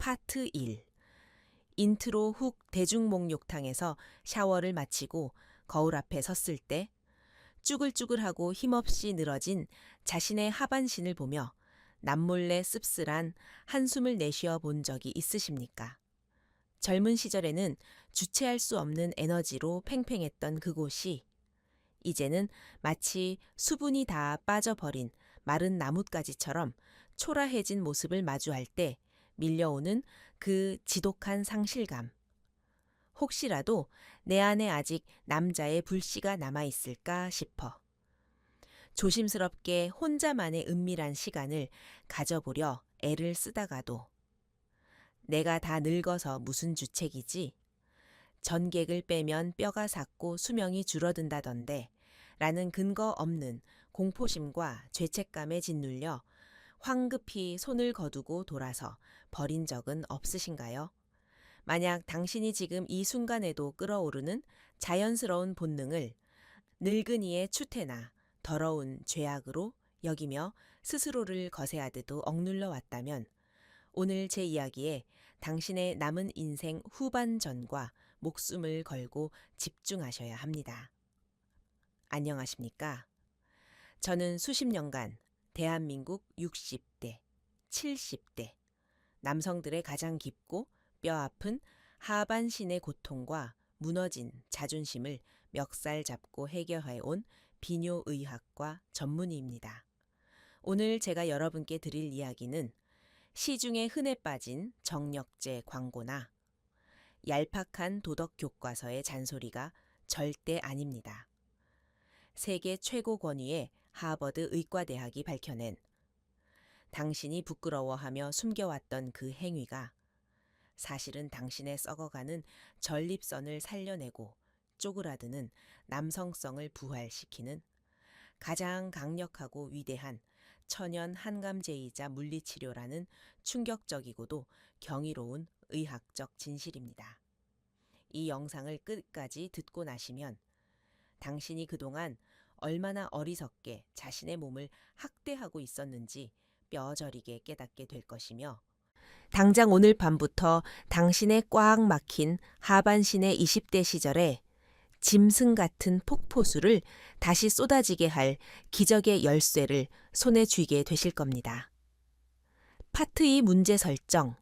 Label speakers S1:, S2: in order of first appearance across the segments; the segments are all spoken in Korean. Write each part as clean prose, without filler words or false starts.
S1: 파트 1. 인트로 훅 대중목욕탕에서 샤워를 마치고 거울 앞에 섰을 때 쭈글쭈글하고 힘없이 늘어진 자신의 하반신을 보며 남몰래 씁쓸한 한숨을 내쉬어 본 적이 있으십니까? 젊은 시절에는 주체할 수 없는 에너지로 팽팽했던 그곳이 이제는 마치 수분이 다 빠져버린 마른 나뭇가지처럼 초라해진 모습을 마주할 때 밀려오는 그 지독한 상실감. 혹시라도 내 안에 아직 남자의 불씨가 남아있을까 싶어. 조심스럽게 혼자만의 은밀한 시간을 가져보려 애를 쓰다가도 내가 다 늙어서 무슨 주책이지? 전객을 빼면 뼈가 삭고 수명이 줄어든다던데 라는 근거 없는 공포심과 죄책감에 짓눌려 황급히 손을 거두고 돌아서 버린 적은 없으신가요? 만약 당신이 지금 이 순간에도 끓어오르는 자연스러운 본능을 늙은이의 추태나 더러운 죄악으로 여기며 스스로를 거세하듯도 억눌러 왔다면 오늘 제 이야기에 당신의 남은 인생 후반전과 목숨을 걸고 집중하셔야 합니다. 안녕하십니까? 저는 수십 년간 대한민국 60대, 70대 남성들의 가장 깊고 뼈아픈 하반신의 고통과 무너진 자존심을 멱살 잡고 해결해온 비뇨의학과 전문의입니다. 오늘 제가 여러분께 드릴 이야기는 시중에 흔해 빠진 정력제 광고나 얄팍한 도덕 교과서의 잔소리가 절대 아닙니다. 세계 최고 권위의 하버드 의과대학이 밝혀낸 당신이 부끄러워하며 숨겨왔던 그 행위가 사실은 당신의 썩어가는 전립선을 살려내고 쪼그라드는 남성성을 부활시키는 가장 강력하고 위대한 천연 한감제이자 물리치료라는 충격적이고도 경이로운 의학적 진실입니다. 이 영상을 끝까지 듣고 나시면 당신이 그동안 얼마나 어리석게 자신의 몸을 학대하고 있었는지 뼈저리게 깨닫게 될 것이며 당장 오늘 밤부터 당신의 꽉 막힌 하반신의 20대 시절에 짐승 같은 폭포수를 다시 쏟아지게 할 기적의 열쇠를 손에 쥐게 되실 겁니다. 파트 2 문제 설정.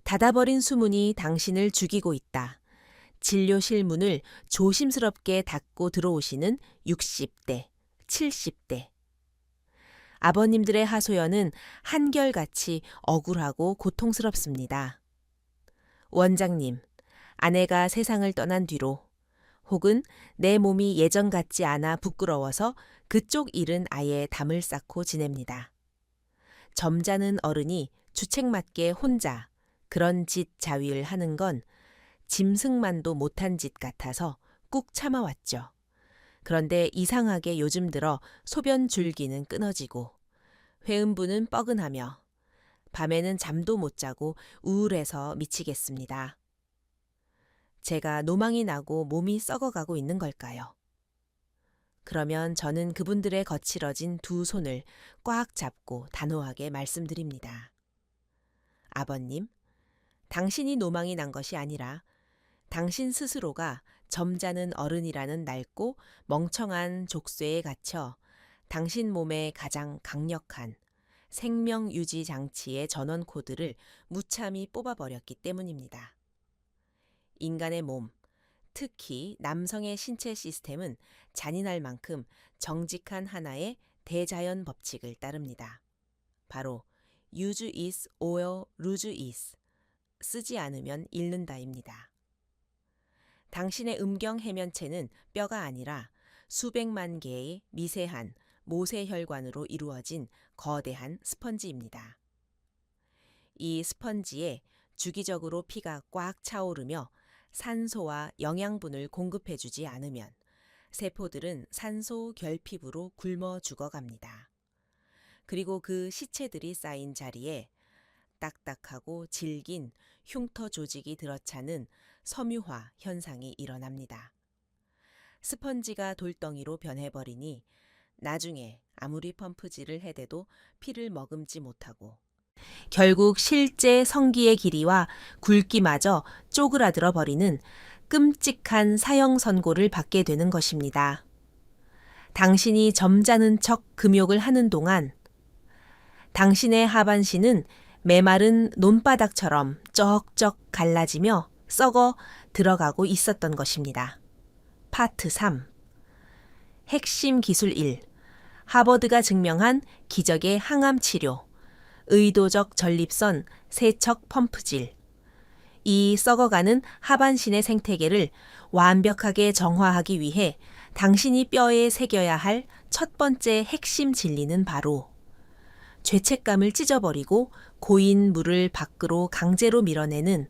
S1: 닫아버린 수문이 당신을 죽이고 있다. 진료실 문을 조심스럽게 닫고 들어오시는 60대, 70대. 아버님들의 하소연은 한결같이 억울하고 고통스럽습니다. 원장님, 아내가 세상을 떠난 뒤로 혹은 내 몸이 예전 같지 않아 부끄러워서 그쪽 일은 아예 담을 쌓고 지냅니다. 점잖은 어른이 주책맞게 혼자 그런 짓 자위를 하는 건 짐승만도 못한 짓 같아서 꾹 참아왔죠. 그런데 이상하게 요즘 들어 소변 줄기는 끊어지고 회음부는 뻐근하며 밤에는 잠도 못 자고 우울해서 미치겠습니다. 제가 노망이 나고 몸이 썩어가고 있는 걸까요? 그러면 저는 그분들의 거칠어진 두 손을 꽉 잡고 단호하게 말씀드립니다. 아버님, 당신이 노망이 난 것이 아니라 당신 스스로가 점잖은 어른이라는 낡고 멍청한 족쇄에 갇혀 당신 몸의 가장 강력한 생명 유지 장치의 전원 코드를 무참히 뽑아버렸기 때문입니다. 인간의 몸, 특히 남성의 신체 시스템은 잔인할 만큼 정직한 하나의 대자연 법칙을 따릅니다. 바로 use is or lose is, 쓰지 않으면 잃는다입니다. 당신의 음경 해면체는 뼈가 아니라 수백만 개의 미세한 모세혈관으로 이루어진 거대한 스펀지입니다. 이 스펀지에 주기적으로 피가 꽉 차오르며 산소와 영양분을 공급해주지 않으면 세포들은 산소 결핍으로 굶어 죽어갑니다. 그리고 그 시체들이 쌓인 자리에 딱딱하고 질긴 흉터 조직이 들어차는 섬유화 현상이 일어납니다. 스펀지가 돌덩이로 변해버리니 나중에 아무리 펌프질을 해대도 피를 머금지 못하고 결국 실제 성기의 길이와 굵기마저 쪼그라들어 버리는 끔찍한 사형 선고를 받게 되는 것입니다. 당신이 점잖은 척 금욕을 하는 동안 당신의 하반신은 메마른 논바닥처럼 쩍쩍 갈라지며 썩어 들어가고 있었던 것입니다. 파트 3. 핵심 기술 1. 하버드가 증명한 기적의 항암 치료. 의도적 전립선 세척 펌프질. 이 썩어가는 하반신의 생태계를 완벽하게 정화하기 위해 당신이 뼈에 새겨야 할 첫 번째 핵심 진리는 바로 죄책감을 찢어버리고 고인 물을 밖으로 강제로 밀어내는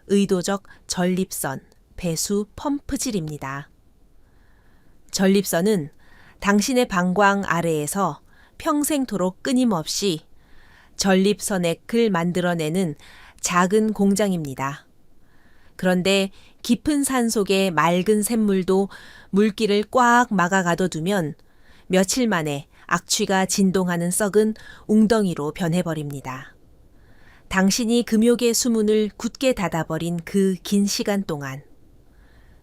S1: 의도적 전립선 배수 펌프질입니다. 전립선은 당신의 방광 아래에서 평생토록 끊임없이 전립선액을 만들어내는 작은 공장입니다. 그런데 깊은 산 속의 맑은 샘물도 물기를 꽉 막아 가둬두면 며칠 만에 악취가 진동하는 썩은 웅덩이로 변해버립니다. 당신이 금욕의 수문을 굳게 닫아버린 그 긴 시간 동안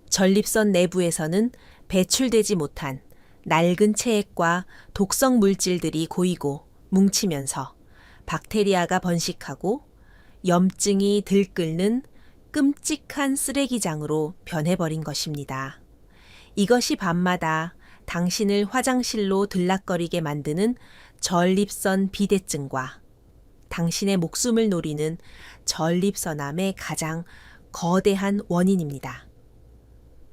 S1: 전립선 내부에서는 배출되지 못한 낡은 체액과 독성 물질들이 고이고 뭉치면서 박테리아가 번식하고 염증이 들끓는 끔찍한 쓰레기장으로 변해버린 것입니다. 이것이 밤마다 당신을 화장실로 들락거리게 만드는 전립선 비대증과 당신의 목숨을 노리는 전립선암의 가장 거대한 원인입니다.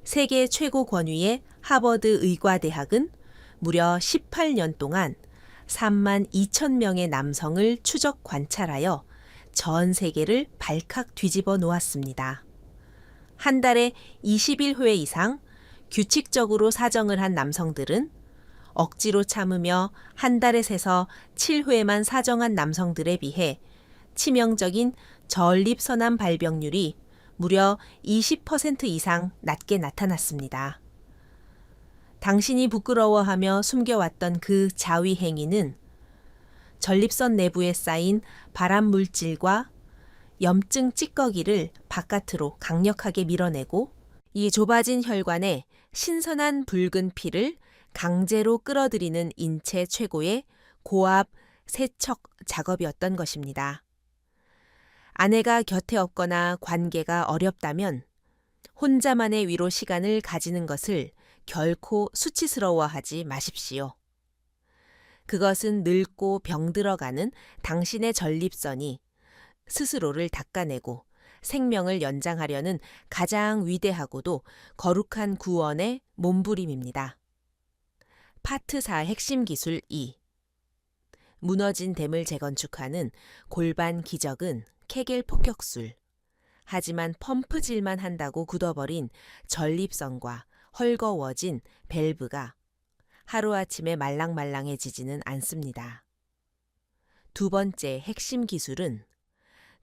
S1: 세계 최고 권위의 하버드 의과대학은 무려 18년 동안 3만 2천 명의 남성을 추적 관찰하여 전 세계를 발칵 뒤집어 놓았습니다. 한 달에 21회 이상 규칙적으로 사정을 한 남성들은 억지로 참으며 한 달에 세서 7회만 사정한 남성들에 비해 치명적인 전립선암 발병률이 무려 20% 이상 낮게 나타났습니다. 당신이 부끄러워하며 숨겨왔던 그 자위 행위는 전립선 내부에 쌓인 발암 물질과 염증 찌꺼기를 바깥으로 강력하게 밀어내고 이 좁아진 혈관에 신선한 붉은 피를 강제로 끌어들이는 인체 최고의 고압 세척 작업이었던 것입니다. 아내가 곁에 없거나 관계가 어렵다면 혼자만의 위로 시간을 가지는 것을 결코 수치스러워하지 마십시오. 그것은 늙고 병들어가는 당신의 전립선이 스스로를 닦아내고 생명을 연장하려는 가장 위대하고도 거룩한 구원의 몸부림입니다. 파트 4 핵심 기술 2. 무너진 댐을 재건축하는 골반 기적은 케겔 폭격술. 하지만 펌프질만 한다고 굳어버린 전립선과 헐거워진 밸브가 하루아침에 말랑말랑해지지는 않습니다. 두 번째 핵심 기술은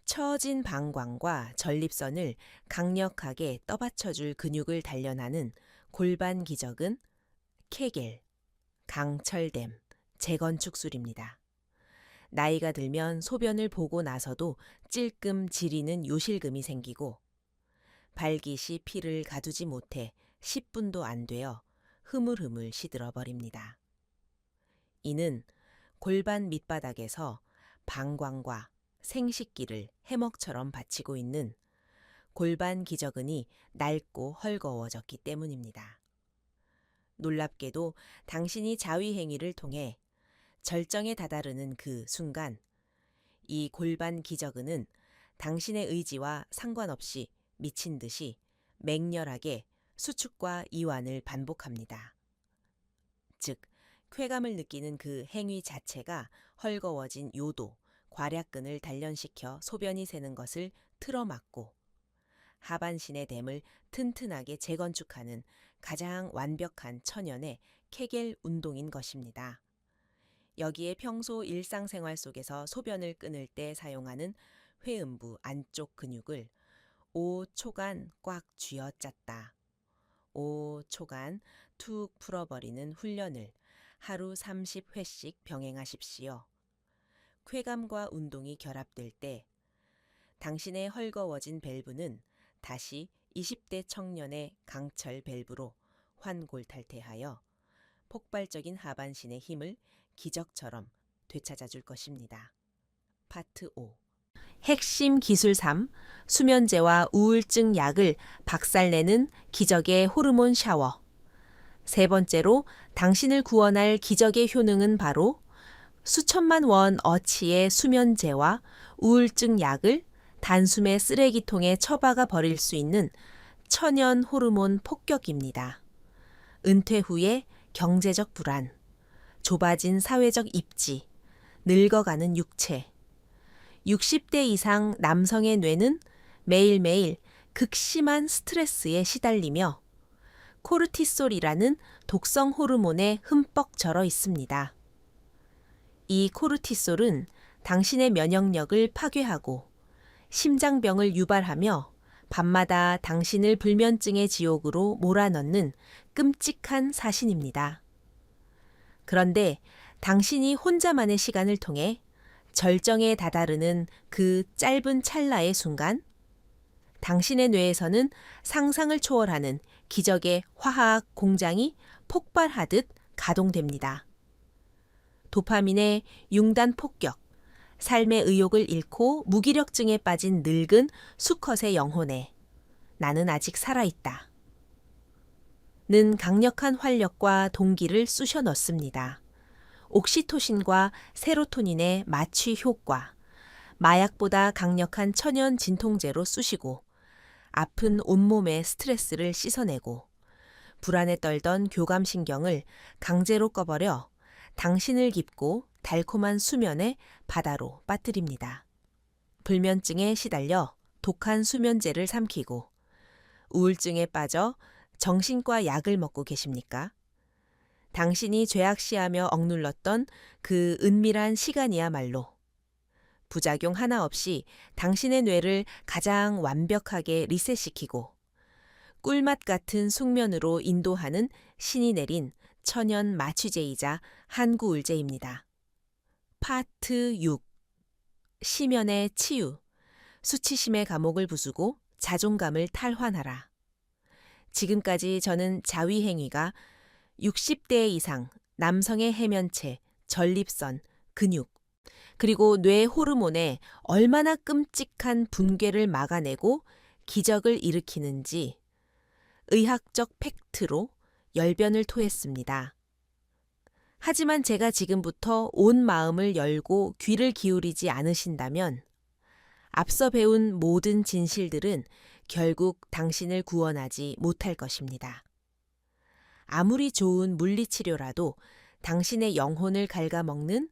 S1: 처진 방광과 전립선을 강력하게 떠받쳐줄 근육을 단련하는 골반 기적은 케겔, 강철댐, 재건축술입니다. 나이가 들면 소변을 보고 나서도 찔끔 지리는 요실금이 생기고 발깃이 피를 가두지 못해 10분도 안 되어 흐물흐물 시들어 버립니다. 이는 골반 밑바닥에서 방광과 생식기를 해먹처럼 받치고 있는 골반 기저근이 낡고 헐거워졌기 때문입니다. 놀랍게도 당신이 자위 행위를 통해 절정에 다다르는 그 순간 이 골반 기저근은 당신의 의지와 상관없이 미친 듯이 맹렬하게 수축과 이완을 반복합니다. 즉, 쾌감을 느끼는 그 행위 자체가 헐거워진 요도, 괄약근을 단련시켜 소변이 새는 것을 틀어막고 하반신의 댐을 튼튼하게 재건축하는 가장 완벽한 천연의 케겔 운동인 것입니다. 여기에 평소 일상생활 속에서 소변을 끊을 때 사용하는 회음부 안쪽 근육을 5초간 꽉 쥐어짰다. 5초간 툭 풀어버리는 훈련을 하루 30회씩 병행하십시오. 쾌감과 운동이 결합될 때 당신의 헐거워진 밸브는 다시 20대 청년의 강철 밸브로 환골탈태하여 폭발적인 하반신의 힘을 기적처럼 되찾아줄 것입니다. 파트 5. 핵심 기술 3. 수면제와 우울증 약을 박살내는 기적의 호르몬 샤워. 세 번째로 당신을 구원할 기적의 효능은 바로 수천만 원 어치의 수면제와 우울증 약을 단숨에 쓰레기통에 처박아 버릴 수 있는 천연 호르몬 폭격입니다. 은퇴 후의 경제적 불안, 좁아진 사회적 입지, 늙어가는 육체. 60대 이상 남성의 뇌는 매일매일 극심한 스트레스에 시달리며 코르티솔이라는 독성 호르몬에 흠뻑 절어 있습니다. 이 코르티솔은 당신의 면역력을 파괴하고 심장병을 유발하며 밤마다 당신을 불면증의 지옥으로 몰아넣는 끔찍한 사신입니다. 그런데 당신이 혼자만의 시간을 통해 절정에 다다르는 그 짧은 찰나의 순간, 당신의 뇌에서는 상상을 초월하는 기적의 화학 공장이 폭발하듯 가동됩니다. 도파민의 융단 폭격, 삶의 의욕을 잃고 무기력증에 빠진 늙은 수컷의 영혼에 나는 아직 살아있다. 는 강력한 활력과 동기를 쑤셔 넣습니다. 옥시토신과 세로토닌의 마취 효과, 마약보다 강력한 천연 진통제로 쑤시고 아픈 온몸의 스트레스를 씻어내고 불안에 떨던 교감신경을 강제로 꺼버려 당신을 깊고 달콤한 수면의 바다로 빠뜨립니다. 불면증에 시달려 독한 수면제를 삼키고 우울증에 빠져 정신과 약을 먹고 계십니까? 당신이 죄악시하며 억눌렀던 그 은밀한 시간이야말로 부작용 하나 없이 당신의 뇌를 가장 완벽하게 리셋시키고 꿀맛 같은 숙면으로 인도하는 신이 내린 천연 마취제이자 한구울제입니다. 파트 6. 시면의 치유. 수치심의 감옥을 부수고 자존감을 탈환하라. 지금까지 저는 자위행위가 60대 이상 남성의 해면체, 전립선, 근육, 그리고 뇌 호르몬에 얼마나 끔찍한 붕괴를 막아내고 기적을 일으키는지 의학적 팩트로 열변을 토했습니다. 하지만 제가 지금부터 온 마음을 열고 귀를 기울이지 않으신다면 앞서 배운 모든 진실들은 결국 당신을 구원하지 못할 것입니다. 아무리 좋은 물리치료라도 당신의 영혼을 갉아먹는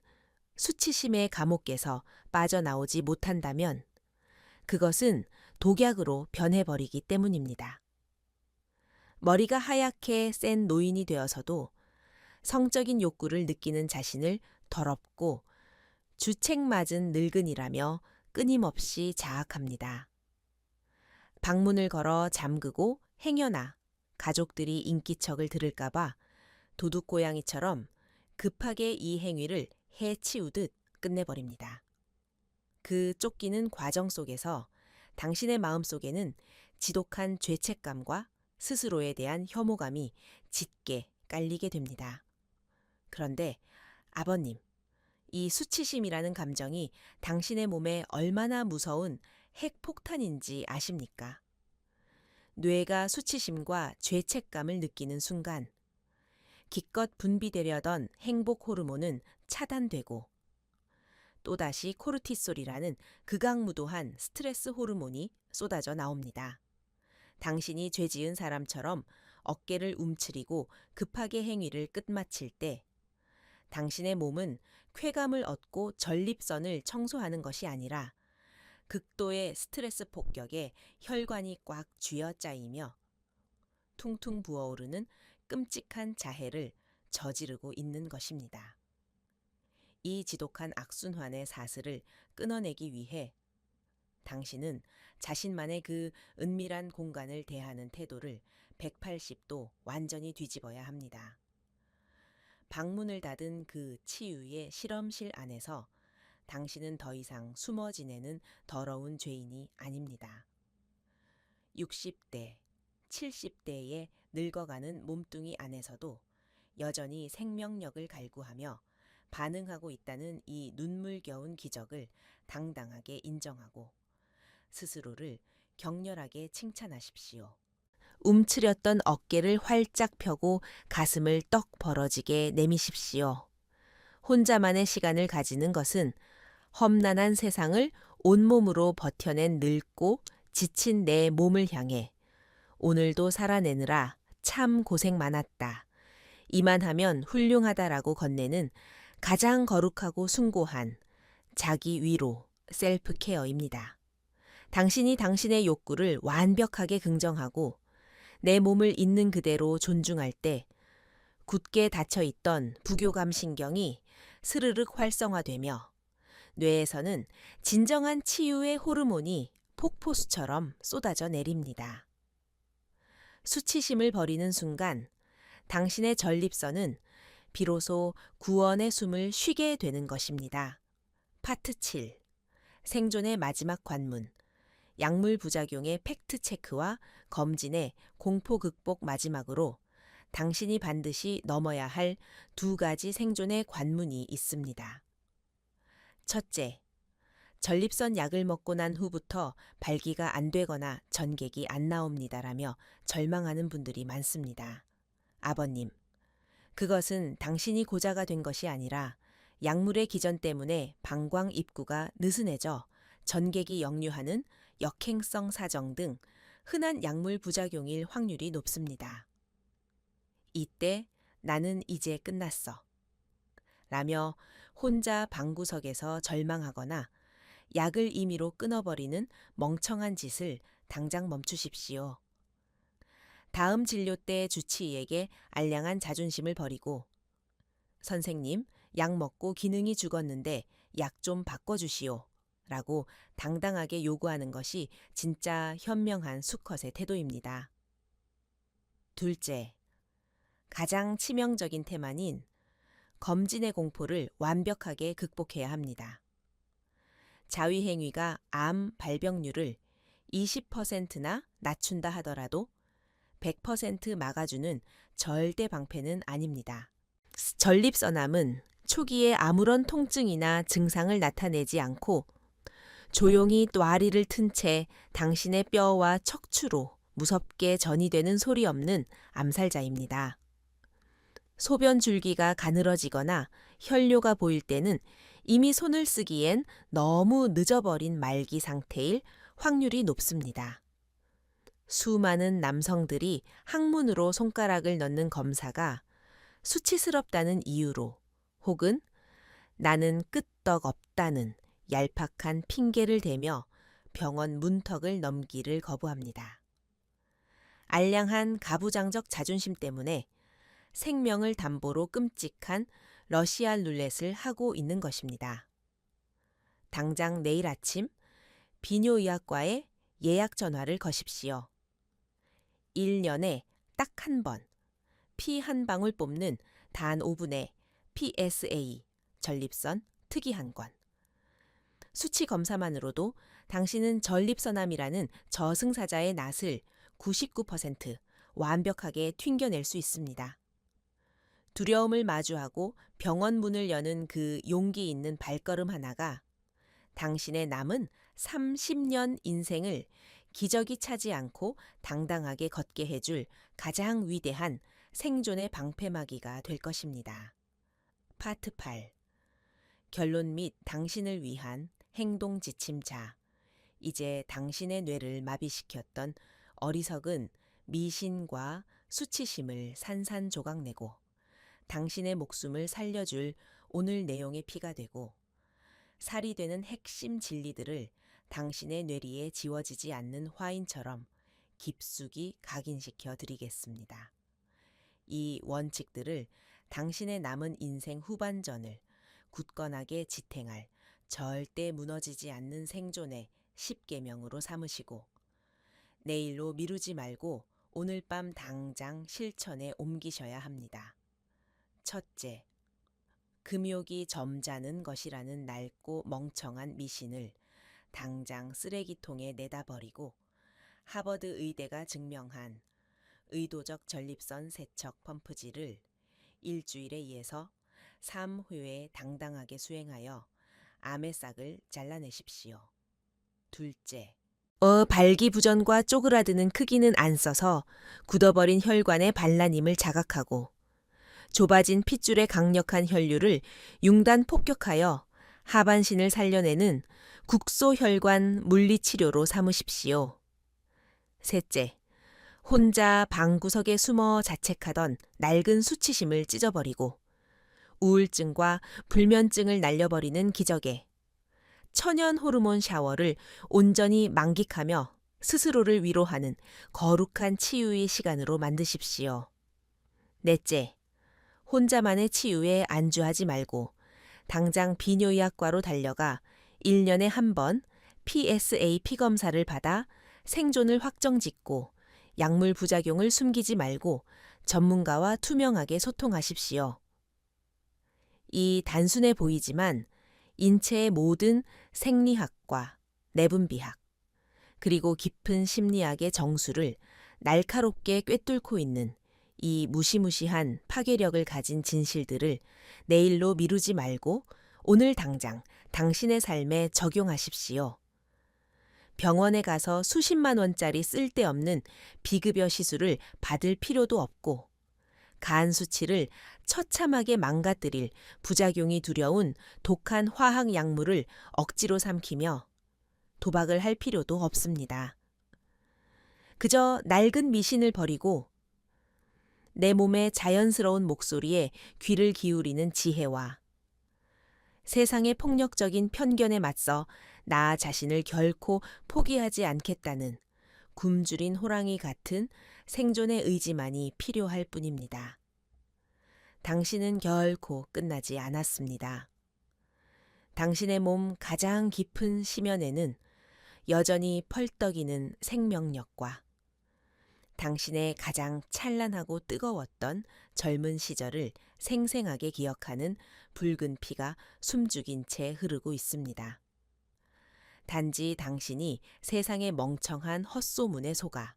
S1: 수치심의 감옥에서 빠져나오지 못한다면 그것은 독약으로 변해버리기 때문입니다. 머리가 하얗게 센 노인이 되어서도 성적인 욕구를 느끼는 자신을 더럽고 주책맞은 늙은이라며 끊임없이 자학합니다. 방문을 걸어 잠그고 행여나 가족들이 인기척을 들을까봐 도둑고양이처럼 급하게 이 행위를 해치우듯 끝내버립니다. 그 쫓기는 과정 속에서 당신의 마음속에는 지독한 죄책감과 스스로에 대한 혐오감이 짙게 깔리게 됩니다. 그런데 아버님, 이 수치심이라는 감정이 당신의 몸에 얼마나 무서운 핵폭탄인지 아십니까? 뇌가 수치심과 죄책감을 느끼는 순간 기껏 분비되려던 행복 호르몬은 차단되고 또다시 코르티솔이라는 극악무도한 스트레스 호르몬이 쏟아져 나옵니다. 당신이 죄지은 사람처럼 어깨를 움츠리고 급하게 행위를 끝마칠 때 당신의 몸은 쾌감을 얻고 전립선을 청소하는 것이 아니라 극도의 스트레스 폭격에 혈관이 꽉 쥐어짜이며 퉁퉁 부어오르는 끔찍한 자해를 저지르고 있는 것입니다. 이 지독한 악순환의 사슬을 끊어내기 위해 당신은 자신만의 그 은밀한 공간을 대하는 태도를 180도 완전히 뒤집어야 합니다. 방문을 닫은 그 치유의 실험실 안에서 당신은 더 이상 숨어 지내는 더러운 죄인이 아닙니다. 60대, 70대에 늙어가는 몸뚱이 안에서도 여전히 생명력을 갈구하며 반응하고 있다는 이 눈물겨운 기적을 당당하게 인정하고 스스로를 격렬하게 칭찬하십시오. 움츠렸던 어깨를 활짝 펴고 가슴을 떡 벌어지게 내미십시오. 혼자만의 시간을 가지는 것은 험난한 세상을 온몸으로 버텨낸 늙고 지친 내 몸을 향해 오늘도 살아내느라 참 고생 많았다. 이만하면 훌륭하다라고 건네는 가장 거룩하고 숭고한 자기 위로 셀프 케어입니다. 당신이 당신의 욕구를 완벽하게 긍정하고 내 몸을 있는 그대로 존중할 때 굳게 닫혀있던 부교감 신경이 스르륵 활성화되며 뇌에서는 진정한 치유의 호르몬이 폭포수처럼 쏟아져 내립니다. 수치심을 버리는 순간 당신의 전립선은 비로소 구원의 숨을 쉬게 되는 것입니다. 파트 7. 생존의 마지막 관문. 약물 부작용의 팩트 체크와 검진의 공포 극복 마지막으로 당신이 반드시 넘어야 할 두 가지 생존의 관문이 있습니다. 첫째, 전립선 약을 먹고 난 후부터 발기가 안 되거나 전객이 안 나옵니다라며 절망하는 분들이 많습니다. 아버님, 그것은 당신이 고자가 된 것이 아니라 약물의 기전 때문에 방광 입구가 느슨해져 전객이 역류하는 역행성 사정 등 흔한 약물 부작용일 확률이 높습니다. 이때 나는 이제 끝났어. 라며 혼자 방구석에서 절망하거나 약을 임의로 끊어버리는 멍청한 짓을 당장 멈추십시오. 다음 진료 때 주치의에게 알량한 자존심을 버리고 선생님, 약 먹고 기능이 죽었는데 약 좀 바꿔주시오. 라고 당당하게 요구하는 것이 진짜 현명한 수컷의 태도입니다. 둘째, 가장 치명적인 태만인 검진의 공포를 완벽하게 극복해야 합니다. 자위행위가 암 발병률을 20%나 낮춘다 하더라도 100% 막아주는 절대 방패는 아닙니다. 전립선암은 초기에 아무런 통증이나 증상을 나타내지 않고 조용히 또아리를 튼 채 당신의 뼈와 척추로 무섭게 전이되는 소리 없는 암살자입니다. 소변 줄기가 가늘어지거나 혈뇨가 보일 때는 이미 손을 쓰기엔 너무 늦어버린 말기 상태일 확률이 높습니다. 수많은 남성들이 항문으로 손가락을 넣는 검사가 수치스럽다는 이유로 혹은 나는 끄떡 없다는 얄팍한 핑계를 대며 병원 문턱을 넘기를 거부합니다. 알량한 가부장적 자존심 때문에 생명을 담보로 끔찍한 러시안 룰렛을 하고 있는 것입니다. 당장 내일 아침 비뇨의학과에 예약 전화를 거십시오. 1년에 딱 한 번, 피 한 방울 뽑는 단 5분의 PSA, 전립선 특이한 건. 수치 검사만으로도 당신은 전립선암이라는 저승사자의 낫을 99% 완벽하게 튕겨낼 수 있습니다. 두려움을 마주하고 병원 문을 여는 그 용기 있는 발걸음 하나가 당신의 남은 30년 인생을 기적이 차지 않고 당당하게 걷게 해줄 가장 위대한 생존의 방패막이가 될 것입니다. 파트 8. 결론 및 당신을 위한 행동 지침자. 이제 당신의 뇌를 마비시켰던 어리석은 미신과 수치심을 산산조각내고 당신의 목숨을 살려줄 오늘 내용의 피가 되고 살이 되는 핵심 진리들을 당신의 뇌리에 지워지지 않는 화인처럼 깊숙이 각인시켜 드리겠습니다. 이 원칙들을 당신의 남은 인생 후반전을 굳건하게 지탱할 절대 무너지지 않는 생존의 10계명으로 삼으시고 내일로 미루지 말고 오늘 밤 당장 실천에 옮기셔야 합니다. 첫째, 금욕이 점잖은 것이라는 낡고 멍청한 미신을 당장 쓰레기통에 내다 버리고 하버드 의대가 증명한 의도적 전립선 세척 펌프질을 일주일에 의해서 3회에 당당하게 수행하여 암의 싹을 잘라내십시오. 둘째, 발기부전과 쪼그라드는 크기는 안 써서 굳어버린 혈관의 반란임을 자각하고 좁아진 핏줄의 강력한 혈류를 융단 폭격하여 하반신을 살려내는 국소혈관 물리치료로 삼으십시오. 셋째, 혼자 방구석에 숨어 자책하던 낡은 수치심을 찢어버리고 우울증과 불면증을 날려버리는 기적에 천연 호르몬 샤워를 온전히 만끽하며 스스로를 위로하는 거룩한 치유의 시간으로 만드십시오. 넷째, 혼자만의 치유에 안주하지 말고 당장 비뇨의학과로 달려가 1년에 한 번 PSA 피검사를 받아 생존을 확정짓고 약물 부작용을 숨기지 말고 전문가와 투명하게 소통하십시오. 이 단순해 보이지만 인체의 모든 생리학과 내분비학 그리고 깊은 심리학의 정수를 날카롭게 꿰뚫고 있는 이 무시무시한 파괴력을 가진 진실들을 내일로 미루지 말고 오늘 당장 당신의 삶에 적용하십시오. 병원에 가서 수십만 원짜리 쓸데없는 비급여 시술을 받을 필요도 없고 간 수치를 처참하게 망가뜨릴 부작용이 두려운 독한 화학 약물을 억지로 삼키며 도박을 할 필요도 없습니다. 그저 낡은 미신을 버리고 내 몸의 자연스러운 목소리에 귀를 기울이는 지혜와 세상의 폭력적인 편견에 맞서 나 자신을 결코 포기하지 않겠다는 굶주린 호랑이 같은 생존의 의지만이 필요할 뿐입니다. 당신은 결코 끝나지 않았습니다. 당신의 몸 가장 깊은 심연에는 여전히 펄떡이는 생명력과 당신의 가장 찬란하고 뜨거웠던 젊은 시절을 생생하게 기억하는 붉은 피가 숨죽인 채 흐르고 있습니다. 단지 당신이 세상의 멍청한 헛소문에 속아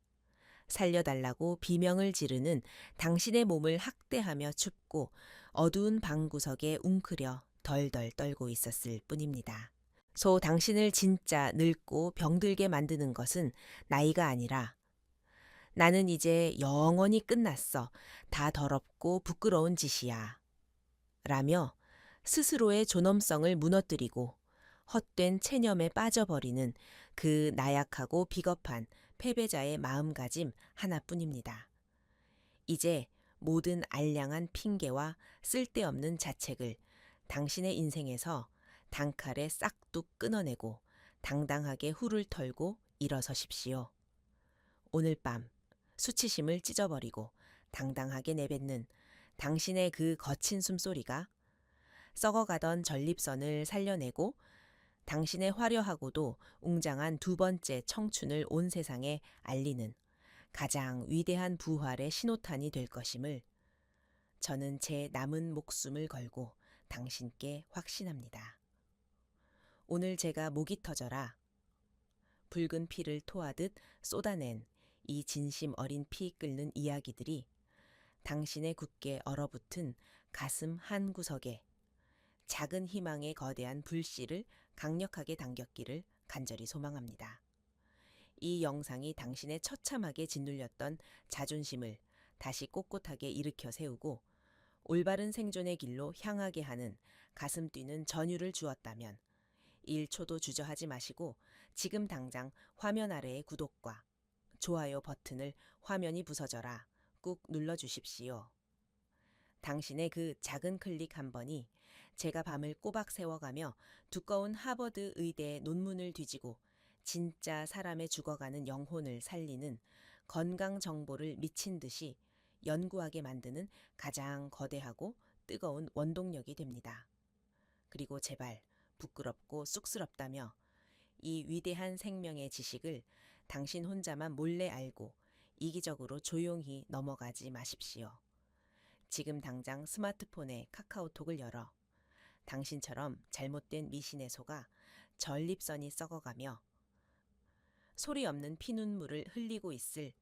S1: 살려달라고 비명을 지르는 당신의 몸을 학대하며 춥고 어두운 방구석에 웅크려 덜덜 떨고 있었을 뿐입니다. 당신을 진짜 늙고 병들게 만드는 것은 나이가 아니라 나는 이제 영원히 끝났어. 다 더럽고 부끄러운 짓이야. 라며 스스로의 존엄성을 무너뜨리고 헛된 체념에 빠져버리는 그 나약하고 비겁한 패배자의 마음가짐 하나뿐입니다. 이제 모든 알량한 핑계와 쓸데없는 자책을 당신의 인생에서 단칼에 싹둑 끊어내고 당당하게 훌을 털고 일어서십시오. 오늘 밤 수치심을 찢어버리고 당당하게 내뱉는 당신의 그 거친 숨소리가 썩어가던 전립선을 살려내고 당신의 화려하고도 웅장한 두 번째 청춘을 온 세상에 알리는 가장 위대한 부활의 신호탄이 될 것임을 저는 제 남은 목숨을 걸고 당신께 확신합니다. 오늘 제가 목이 터져라 붉은 피를 토하듯 쏟아낸 이 진심 어린 피 끓는 이야기들이 당신의 굳게 얼어붙은 가슴 한 구석에 작은 희망의 거대한 불씨를 강력하게 당겼기를 간절히 소망합니다. 이 영상이 당신의 처참하게 짓눌렸던 자존심을 다시 꼿꼿하게 일으켜 세우고 올바른 생존의 길로 향하게 하는 가슴 뛰는 전율을 주었다면 1초도 주저하지 마시고 지금 당장 화면 아래의 구독과 좋아요 버튼을 화면이 부서져라 꾹 눌러주십시오. 당신의 그 작은 클릭 한 번이 제가 밤을 꼬박 세워가며 두꺼운 하버드 의대의 논문을 뒤지고 진짜 사람의 죽어가는 영혼을 살리는 건강 정보를 미친 듯이 연구하게 만드는 가장 거대하고 뜨거운 원동력이 됩니다. 그리고 제발 부끄럽고 쑥스럽다며 이 위대한 생명의 지식을 당신 혼자만 몰래 알고 이기적으로 조용히 넘어가지 마십시오. 지금 당장 스마트폰에 카카오톡을 열어 당신처럼 잘못된 미신에 속아 전립선이 썩어가며 소리 없는 피눈물을 흘리고 있을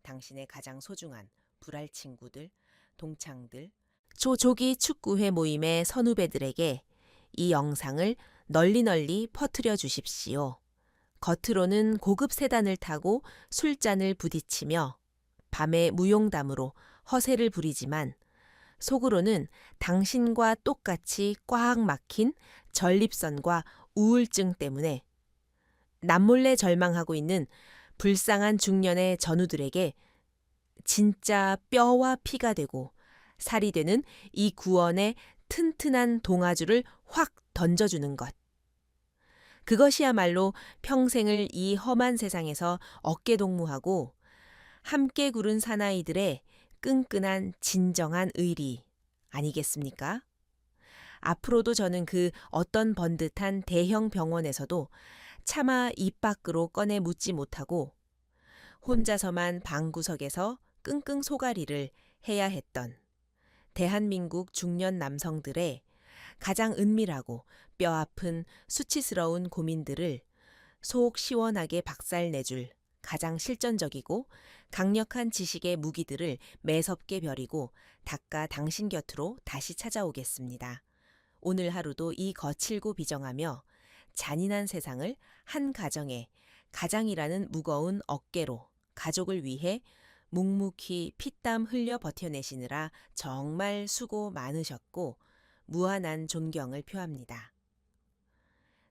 S1: 당신의 가장 소중한 불알 친구들, 동창들, 조기 축구회 모임의 선후배들에게 이 영상을 널리 퍼뜨려 주십시오. 겉으로는 고급 세단을 타고 술잔을 부딪히며 밤의 무용담으로 허세를 부리지만 속으로는 당신과 똑같이 꽉 막힌 전립선과 우울증 때문에 남몰래 절망하고 있는 불쌍한 중년의 전우들에게 진짜 뼈와 피가 되고 살이 되는 이 구원의 튼튼한 동아줄을 확 던져주는 것. 그것이야말로 평생을 이 험한 세상에서 어깨동무하고 함께 구른 사나이들의 끈끈한 진정한 의리 아니겠습니까? 앞으로도 저는 그 어떤 번듯한 대형 병원에서도 차마 입 밖으로 꺼내 묻지 못하고 혼자서만 방구석에서 끙끙 소가리를 해야 했던 대한민국 중년 남성들의 가장 은밀하고 뼈아픈 수치스러운 고민들을 속 시원하게 박살내줄 가장 실전적이고 강력한 지식의 무기들을 매섭게 벼리고 닦아 당신 곁으로 다시 찾아오겠습니다. 오늘 하루도 이 거칠고 비정하며 잔인한 세상을 한 가정의 가장이라는 무거운 어깨로 가족을 위해 묵묵히 피땀 흘려 버텨내시느라 정말 수고 많으셨고 무한한 존경을 표합니다.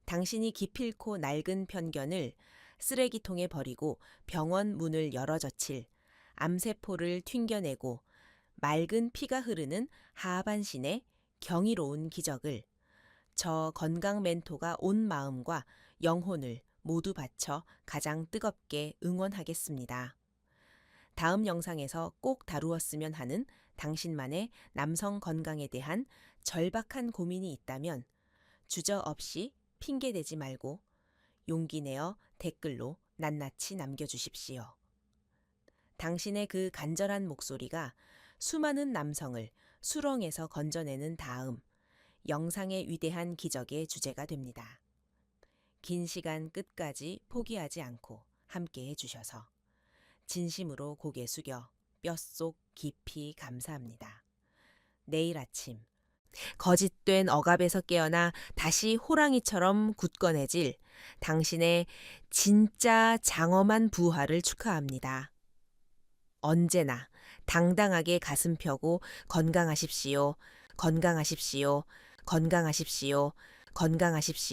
S1: 당신이 기필코 낡은 편견을 쓰레기통에 버리고 병원 문을 열어젖힐 암세포를 튕겨내고 맑은 피가 흐르는 하반신의 경이로운 기적을 저 건강 멘토가 온 마음과 영혼을 모두 바쳐 가장 뜨겁게 응원하겠습니다. 다음 영상에서 꼭 다루었으면 하는 당신만의 남성 건강에 대한 절박한 고민이 있다면 주저없이 핑계대지 말고 용기 내어 댓글로 낱낱이 남겨주십시오. 당신의 그 간절한 목소리가 수많은 남성을 수렁에서 건져내는 다음 영상의 위대한 기적의 주제가 됩니다. 긴 시간 끝까지 포기하지 않고 함께해 주셔서 진심으로 고개 숙여 뼛속 깊이 감사합니다. 내일 아침 거짓된 억압에서 깨어나 다시 호랑이처럼 굳건해질 당신의 진짜 장엄한 부활을 축하합니다. 언제나 당당하게 가슴 펴고 건강하십시오. 건강하십시오. 건강하십시오. 건강하십시오.